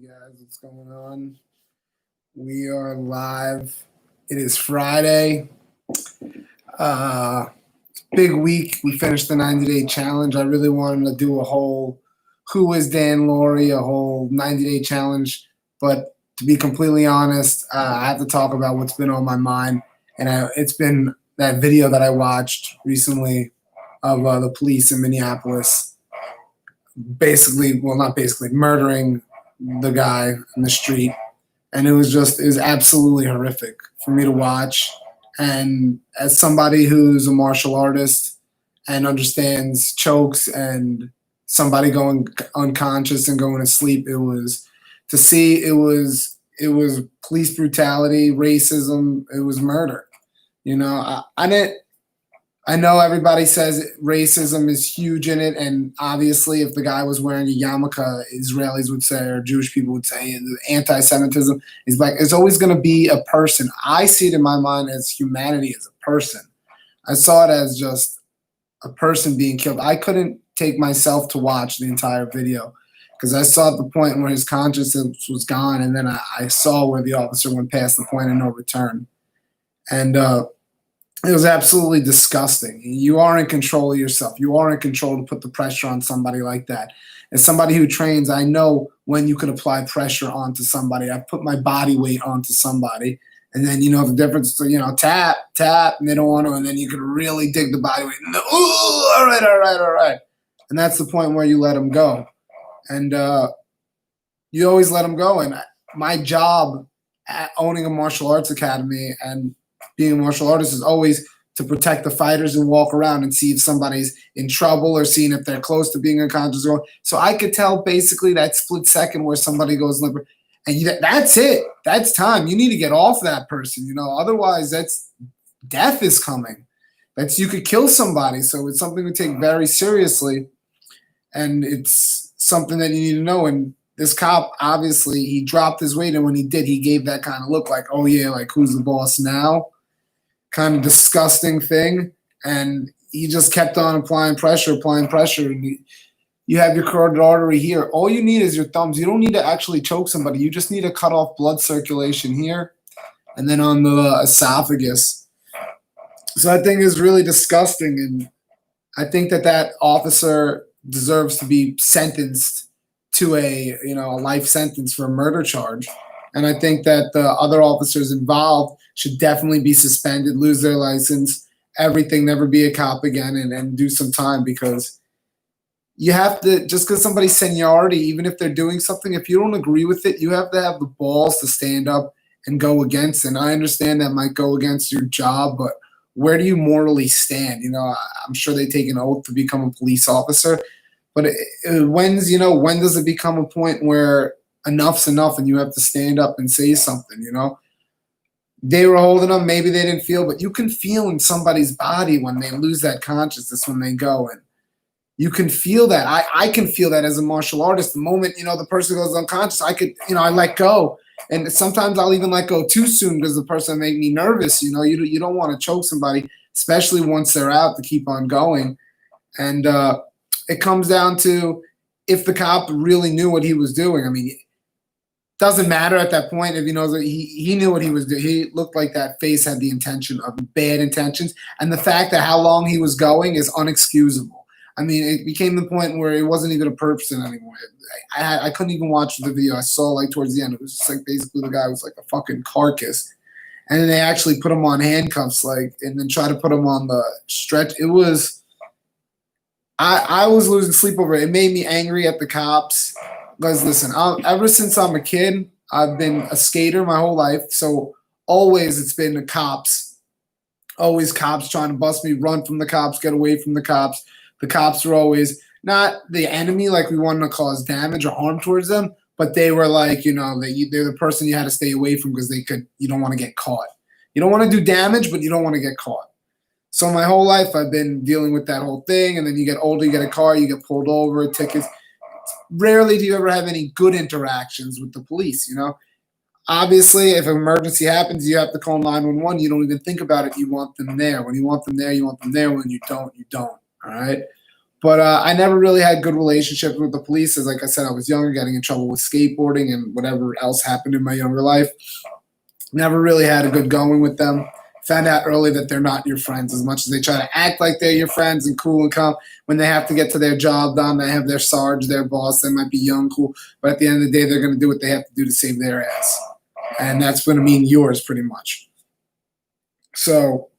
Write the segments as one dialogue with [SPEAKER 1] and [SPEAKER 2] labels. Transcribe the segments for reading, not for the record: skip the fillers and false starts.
[SPEAKER 1] guys, what's going on? We are live. It is Friday. Uh, Big week. We finished the 90-day challenge. I really wanted to do a whole Who is Dan Laurie, a whole 90-day challenge. But to be completely honest, I have to talk about what's been on my mind. And it's been that video that I watched recently of the police in Minneapolis murdering the guy in the street. And it was absolutely horrific for me to watch. And as somebody who's a martial artist and understands chokes and somebody going unconscious and going to sleep, it was police brutality, racism, it was murder. I know everybody says racism is huge in it, and obviously if the guy was wearing a yarmulke, Israelis would say, or Jewish people would say, anti-Semitism is like, it's always going to be a person. I see it in my mind as humanity as a person. I saw it as just a person being killed. I couldn't take myself to watch the entire video because I saw at the point where his consciousness was gone, and then I saw where the officer went past the point of no return. And it was absolutely disgusting. You are in control of yourself. You are in control to put the pressure on somebody like that. As somebody who trains, I know when you can apply pressure onto somebody. I put my body weight onto somebody. And then, the difference, tap, and they don't want to, and then you can really dig the body weight. And all right. And that's the point where you let them go. And you always let them go. And my job at owning a martial arts academy and being a martial artist is always to protect the fighters and walk around and see if somebody's in trouble or seeing if they're close to being unconscious. So I could tell basically that split second where somebody goes limp. And that's it. That's time. You need to get off that person. Otherwise death is coming. You could kill somebody. So it's something to take very seriously. And it's something that you need to know. And this cop, obviously, he dropped his weight. And when he did, he gave that kind of look like, oh, yeah, like who's the boss now? Kind of disgusting thing. And he just kept on applying pressure. And you have your carotid artery here. All you need is your thumbs. You don't need to actually choke somebody. You just need to cut off blood circulation here and then on the esophagus. So that thing is really disgusting. And I think that officer deserves to be sentenced to a life sentence for a murder charge. And I think that the other officers involved should definitely be suspended, lose their license, everything, never be a cop again, and do some time, because you have to, just because somebody's seniority, even if they're doing something, if you don't agree with it, you have to have the balls to stand up and go against it. And I understand that might go against your job, but where do you morally stand? I'm sure they take an oath to become a police officer, but when does it become a point where enough's enough and you have to stand up and say something? They were holding them, maybe they didn't feel, but you can feel in somebody's body when they lose that consciousness, when they go, and you can feel that. I can feel that as a martial artist. The moment, the person goes unconscious, I let go. And sometimes I'll even let go too soon because the person made me nervous. You don't want to choke somebody, especially once they're out, to keep on going. And it comes down to if the cop really knew what he was doing. I mean, doesn't matter at that point if he knows that he knew what he was doing. He looked like that face had the intention of bad intentions. And the fact that how long he was going is unexcusable. I mean, it became the point where it wasn't even a person anymore. I couldn't even watch the video. I saw towards the end, it was just basically the guy was like a fucking carcass. And then they actually put him on handcuffs, and then try to put him on the stretch. It was, I was losing sleep over it. It made me angry at the cops. Because listen, ever since I'm a kid, I've been a skater my whole life. So always it's been the cops. Always cops trying to bust me, run from the cops, get away from the cops. The cops were always not the enemy, like we wanted to cause damage or harm towards them, but they were they're the person you had to stay away from because you don't want to get caught. You don't want to do damage, but you don't want to get caught. So my whole life I've been dealing with that whole thing, and then you get older, you get a car, you get pulled over, tickets. Rarely do you ever have any good interactions with the police, Obviously, if an emergency happens, you have to call 911. You don't even think about it. You want them there. When you want them there, you want them there. When you don't, you don't. All right? But I never really had good relationships with the police. As like I said, I was younger, getting in trouble with skateboarding and whatever else happened in my younger life. Never really had a good going with them. Found out early that they're not your friends as much as they try to act like they're your friends and cool and calm. When they have to get to their job done, they have their sarge, their boss. They might be young, cool, but at the end of the day, they're going to do what they have to do to save their ass, and that's going to mean yours pretty much. So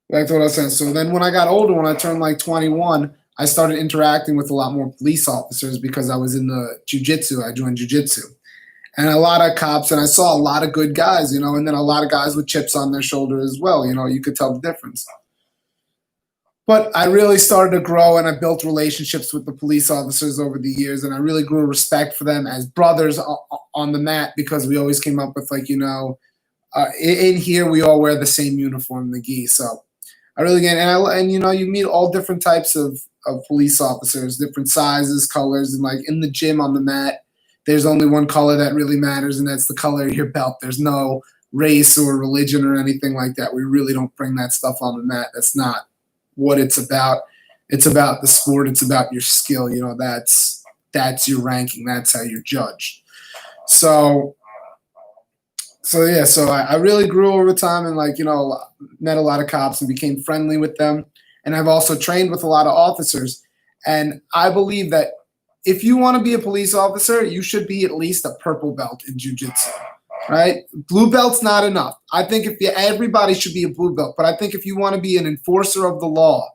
[SPEAKER 1] that's what I was saying. So then when I got older, when I turned like 21, I started interacting with a lot more police officers because I was in the jujitsu. I joined jujitsu. And a lot of cops, and I saw a lot of good guys, and then a lot of guys with chips on their shoulder as well. You could tell the difference. But I really started to grow, and I built relationships with the police officers over the years, and I really grew a respect for them as brothers on the mat because we always came up with in here we all wear the same uniform, the gi. So I really get, and you meet all different types of police officers, different sizes, colors, and like in the gym on the mat, there's only one color that really matters, and that's the color of your belt. There's no race or religion or anything like that. We really don't bring that stuff on the mat. That's not what it's about. It's about the sport. It's about your skill. That's your ranking. That's how you're judged. So I really grew over time and met a lot of cops and became friendly with them. And I've also trained with a lot of officers. And I believe that if you want to be a police officer, you should be at least a purple belt in jiu-jitsu, right? Blue belt's not enough. I think everybody should be a blue belt, but I think if you want to be an enforcer of the law,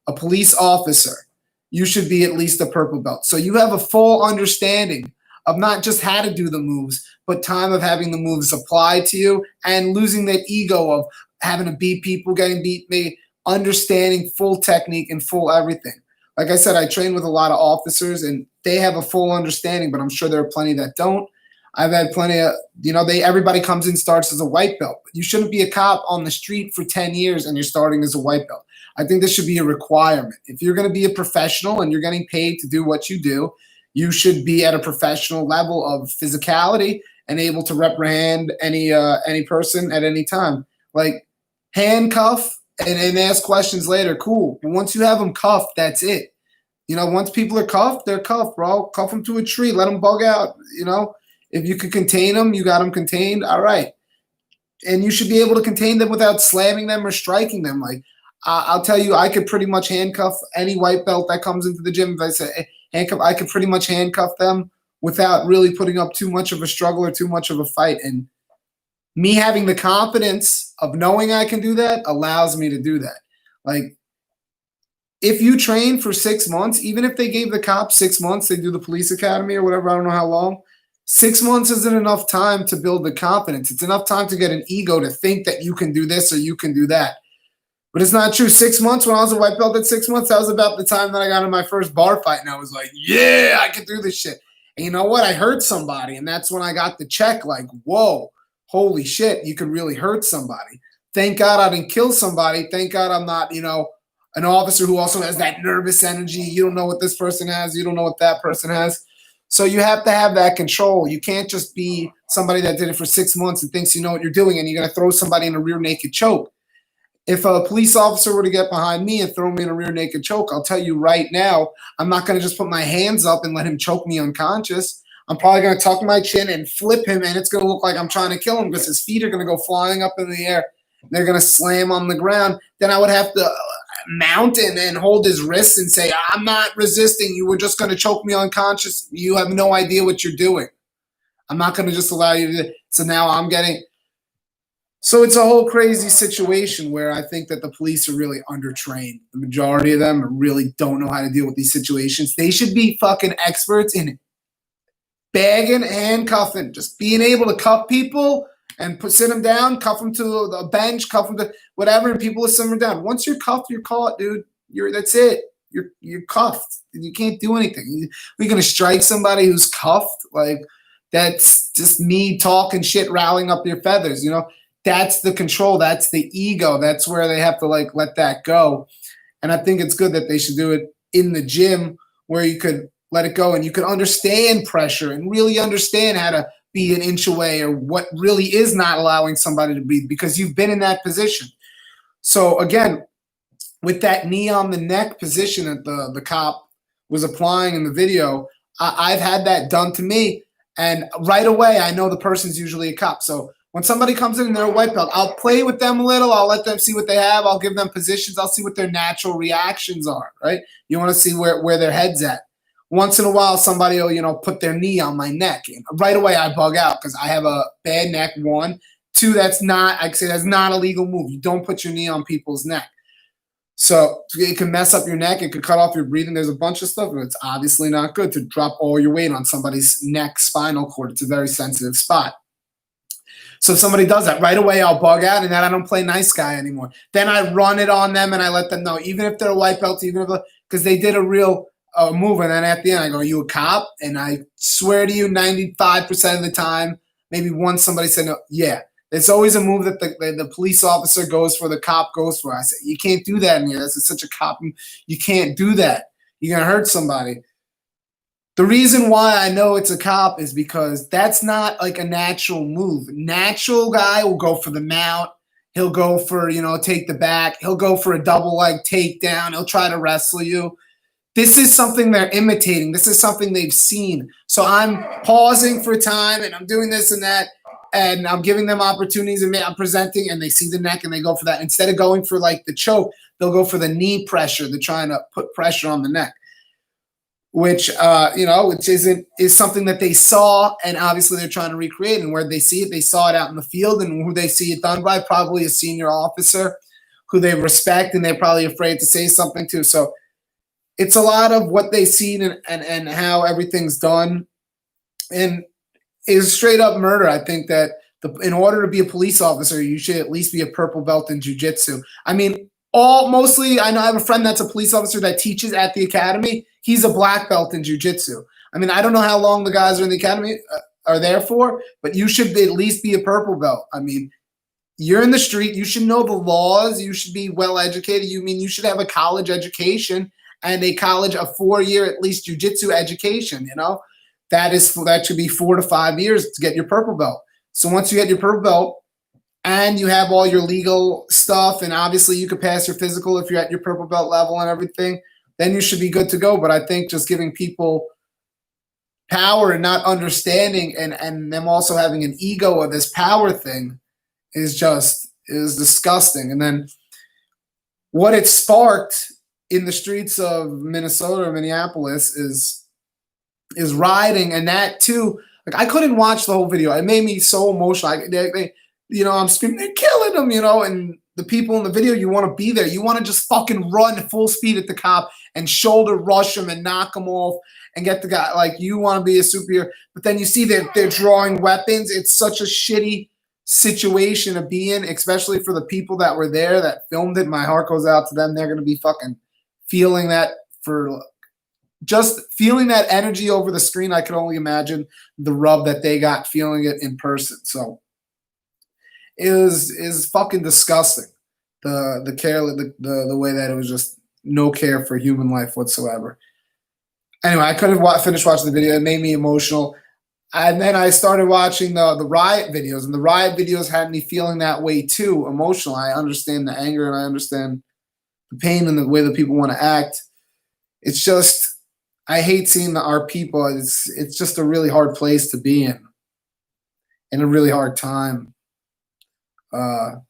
[SPEAKER 1] a police officer, you should be at least a purple belt. So you have a full understanding of not just how to do the moves, but time of having the moves applied to you and losing that ego of having to beat people, getting beat, maybe understanding full technique and full everything. Like I said, I train with a lot of officers and they have a full understanding, but I'm sure there are plenty that don't. I've had plenty of, everybody comes in, starts as a white belt. You shouldn't be a cop on the street for 10 years and you're starting as a white belt. I think this should be a requirement. If you're going to be a professional and you're getting paid to do what you do, you should be at a professional level of physicality and able to reprehend any person at any time. Like handcuff and ask questions later, cool. But once you have them cuffed, that's it. Once people are cuffed, they're cuffed, bro. Cuff them to a tree. Let them bug out. If you can contain them, you got them contained. All right. And you should be able to contain them without slamming them or striking them. Like, I'll tell you, I could pretty much handcuff any white belt that comes into the gym. If I say handcuff, I could pretty much handcuff them without really putting up too much of a struggle or too much of a fight. And me having the confidence of knowing I can do that allows me to do that. Like, if you train for 6 months, even if they gave the cops 6 months, they do the police academy or whatever, I don't know how long, 6 months isn't enough time to build the confidence. It's enough time to get an ego to think that you can do this or you can do that. But it's not true. 6 months, when I was a white belt at 6 months, that was about the time that I got in my first bar fight. And I was like, yeah, I can do this shit. And you know what? I hurt somebody. And that's when I got the check like, whoa, holy shit, you could really hurt somebody. Thank God I didn't kill somebody. Thank God I'm not, an officer who also has that nervous energy. You don't know what this person has. You don't know what that person has. So you have to have that control. You can't just be somebody that did it for 6 months and thinks you know what you're doing and you're going to throw somebody in a rear naked choke. If a police officer were to get behind me and throw me in a rear naked choke, I'll tell you right now, I'm not going to just put my hands up and let him choke me unconscious. I'm probably going to tuck my chin and flip him, and it's going to look like I'm trying to kill him because his feet are going to go flying up in the air. They're going to slam on the ground. Then I would have to mount and hold his wrists and say, I'm not resisting. You were just going to choke me unconscious. You have no idea what you're doing. I'm not going to just allow you to do it. So now I'm getting – so it's a whole crazy situation where I think that the police are really undertrained. The majority of them really don't know how to deal with these situations. They should be fucking experts in bagging, handcuffing, just being able to cuff people and sit them down, cuff them to the bench, cuff them to whatever, and people will sit them down. Once you're cuffed, you're caught, dude. That's it. You're cuffed. You can't do anything. We're gonna strike somebody who's cuffed. Like, that's just me talking shit, rallying up your feathers. That's the control. That's the ego. That's where they have to let that go. And I think it's good that they should do it in the gym where you could let it go and you could understand pressure and really understand how to be an inch away or what really is not allowing somebody to breathe because you've been in that position. So again, with that knee on the neck position that the cop was applying in the video, I've had that done to me, and right away I know the person's usually a cop. So when somebody comes in and they're a white belt, I'll play with them a little. I'll let them see what they have. I'll give them positions. I'll see what their natural reactions are, right? You want to see where their head's at. Once in a while, somebody will, put their knee on my neck. And right away, I bug out because I have a bad neck, one. Two, that's not a legal move. You don't put your knee on people's neck. So it can mess up your neck. It could cut off your breathing. There's a bunch of stuff. And it's obviously not good to drop all your weight on somebody's neck, spinal cord. It's a very sensitive spot. So if somebody does that, right away I'll bug out, and then I don't play nice guy anymore. Then I run it on them and I let them know, even if they're a white belt, because they did a real move. And then at the end I go, "Are you a cop?" And I swear to you, 95% of the time, maybe once somebody said no, yeah. It's always a move that the police officer goes for, the cop goes for. I say, you can't do that in here. That's such a cop. You can't do that. You're going to hurt somebody. The reason why I know it's a cop is because that's not like a natural move. Natural guy will go for the mount. He'll go for, take the back. He'll go for a double leg takedown. He'll try to wrestle you. This is something they're imitating. This is something they've seen. So I'm pausing for time and I'm doing this and that. And I'm giving them opportunities, and I'm presenting, and they see the neck and they go for that. Instead of going for like the choke, they'll go for the knee pressure. They're trying to put pressure on the neck, which is something that they saw, and obviously they're trying to recreate. And where they see it, they saw it out in the field, and who they see it done by, probably a senior officer who they respect, and they're probably afraid to say something to. So it's a lot of what they've seen and how everything's done, and is straight up murder. I think that in order to be a police officer, you should at least be a purple belt in jiu-jitsu. I mean, mostly, I know I have a friend that's a police officer that teaches at the academy. He's a black belt in jiu-jitsu. I mean, I don't know how long the guys are in the academy are there for, but you should at least be a purple belt. I mean, you're in the street. You should know the laws. You should be well educated. You should have a college education and a 4-year at least jiu-jitsu education, That should be 4 to 5 years to get your purple belt. So once you get your purple belt and you have all your legal stuff, and obviously you could pass your physical if you're at your purple belt level and everything, then you should be good to go. But I think just giving people power and not understanding and them also having an ego of this power thing is disgusting. And then what it sparked in the streets of Minnesota or Minneapolis is rioting, and that too. Like, I couldn't watch the whole video. It made me so emotional. I'm screaming, "They're killing them!" And the people in the video, you want to be there. You want to just fucking run full speed at the cop and shoulder rush him and knock him off and get the guy. Like, you want to be a superhero, but then you see that they're drawing weapons. It's such a shitty situation to be in, especially for the people that were there that filmed it. My heart goes out to them. They're going to be fucking feeling that for. Just feeling that energy over the screen, I can only imagine the rub that they got feeling it in person. So it is fucking disgusting. The care, the way that it was just no care for human life whatsoever. Anyway, I couldn't finish watching the video. It made me emotional. And then I started watching the riot videos, and the riot videos had me feeling that way too, emotional. I understand the anger and I understand the pain and the way that people want to act. It's just, I hate seeing our people. It's just a really hard place to be in a really hard time. You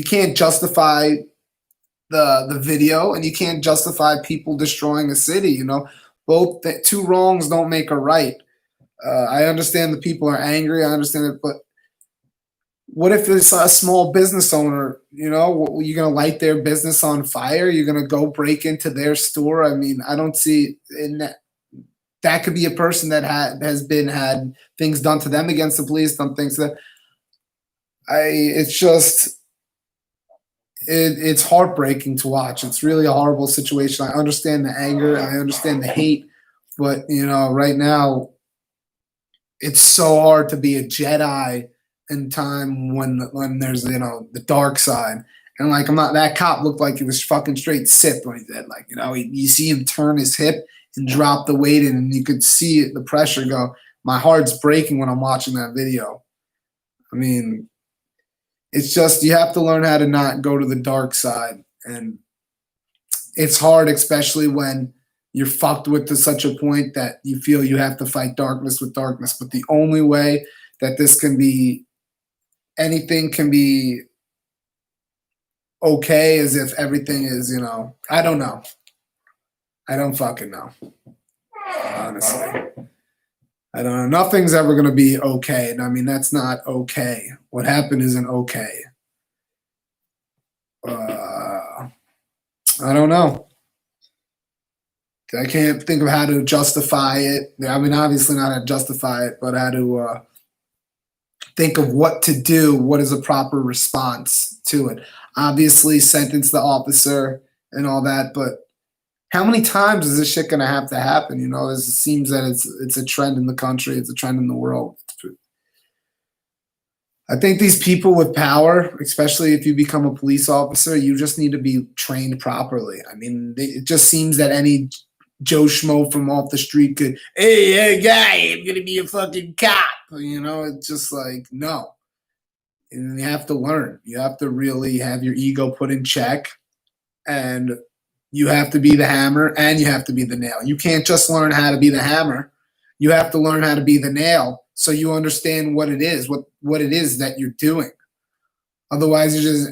[SPEAKER 1] can't justify the video, and you can't justify people destroying a city. Both two wrongs don't make a right. I understand the people are angry. I understand it, but what if it's a small business owner? You're going to light their business on fire? You're going to go break into their store? I mean, I don't see in that could be a person that had things done to them against the police, done things that it's heartbreaking to watch. It's really a horrible situation. I understand the anger. I understand the hate, but right now it's so hard to be a Jedi in time when there's the dark side. And like, that cop looked like he was fucking straight Sith when he did, like, you see him turn his hip and drop the weight in, and you could see it, the pressure go. My heart's breaking when I'm watching that video. I mean, it's just you have to learn how to not go to the dark side. And it's hard, especially when you're fucked with to such a point that you feel you have to fight darkness with darkness. But the only way that this can be, anything can be okay is if everything is, I don't know. I don't fucking know. Honestly. I don't know. Nothing's ever going to be okay. And I mean, that's not okay. What happened isn't okay. I don't know. I can't think of how to justify it. I mean, obviously not how to justify it, but how to think of what to do. What is a proper response to it? Obviously, sentence the officer and all that, but how many times is this shit gonna have to happen? It seems that it's a trend in the country. It's a trend in the world. I think these people with power, especially if you become a police officer, you just need to be trained properly. I mean, it just seems that any Joe Schmo from off the street could, hey guy, I'm gonna be a fucking cop. It's just like, no. And you have to learn. You have to really have your ego put in check, and you have to be the hammer and you have to be the nail. You can't just learn how to be the hammer. You have to learn how to be the nail so you understand what it is, what it is that you're doing. Otherwise, you're just,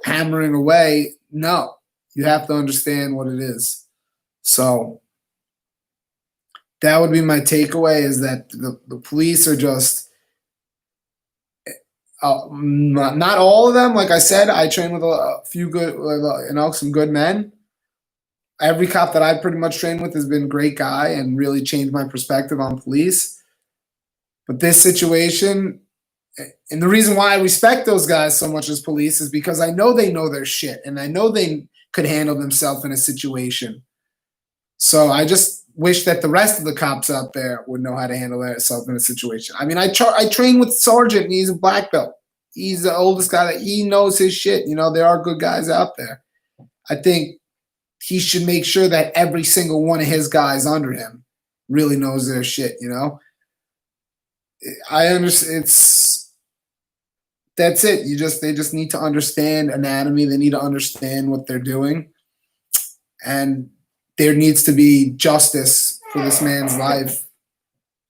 [SPEAKER 1] hammering away. No, you have to understand what it is. So that would be my takeaway, is that the police are just, not all of them. Like I said, I train with a few good, some good men. Every cop that I've pretty much trained with has been a great guy and really changed my perspective on police. But this situation, and the reason why I respect those guys so much as police, is because I know they know their shit and I know they could handle themselves in a situation. So I just wish that the rest of the cops out there would know how to handle themselves in a situation. I mean, I train with Sergeant, and he's a black belt. He's the oldest guy. That he knows his shit. There are good guys out there. I think he should make sure that every single one of his guys under him really knows their shit. I understand. That's it. They just need to understand anatomy. They need to understand what they're doing, and there needs to be justice for this man's life.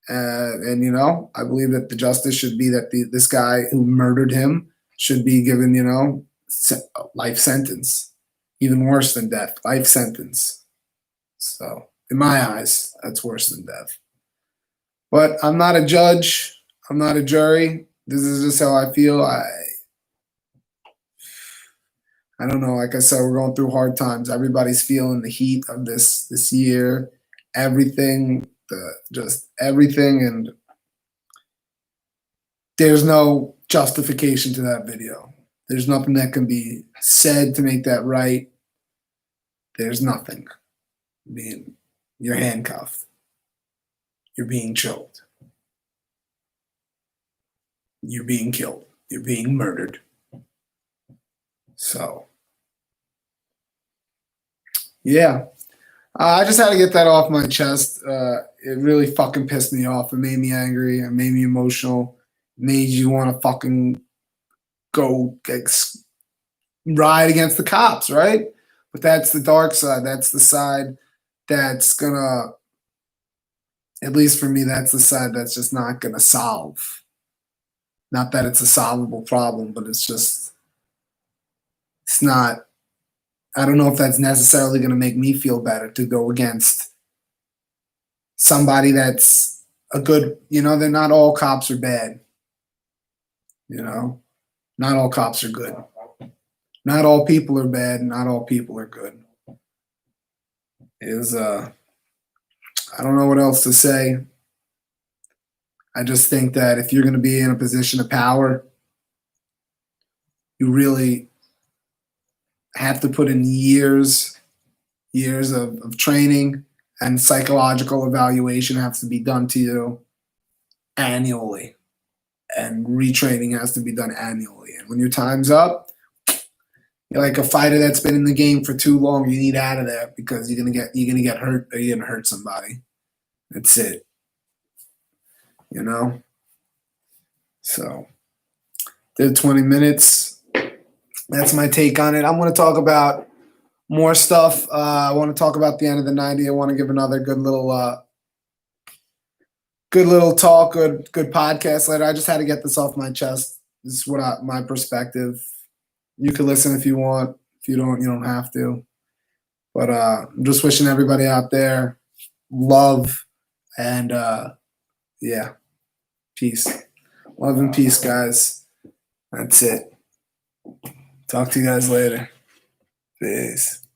[SPEAKER 1] And I believe that the justice should be that this guy who murdered him should be given, life sentence. Even worse than death, life sentence. So, in my eyes, that's worse than death. But I'm not a judge. I'm not a jury. This is just how I feel. I don't know. Like I said, we're going through hard times. Everybody's feeling the heat of this year. Everything, just everything, and there's no justification to that video. There's nothing that can be said to make that right. There's nothing. You're handcuffed. You're being choked. You're being killed. You're being murdered. So, yeah. I just had to get that off my chest. It really fucking pissed me off. It made me angry. It made me emotional. It made you want to fucking go ride against the cops, right? But that's the dark side. That's the side that's gonna, at least for me, that's the side that's just not gonna solve. Not that it's a solvable problem, but it's not, I don't know if that's necessarily gonna make me feel better to go against somebody that's a good, they're not all cops are bad. Not all cops are good. Not all people are bad. Not all people are good. I don't know what else to say. I just think that if you're going to be in a position of power, you really have to put in years of training, and psychological evaluation has to be done to you annually, and retraining has to be done annually. And when your time's up, you're like a fighter that's been in the game for too long. You need out of there because you're gonna get hurt, or you're gonna hurt somebody. That's it. So Did 20 minutes. That's my take on it. I'm going to talk about more stuff. I want to talk about the end of the '90s. I want to give another good little talk, good podcast later. I just had to get this off my chest. This is my perspective. You can listen if you want. If you don't, you don't have to. But I'm just wishing everybody out there love and yeah, peace. Love and peace, guys. That's it. Talk to you guys later. Peace.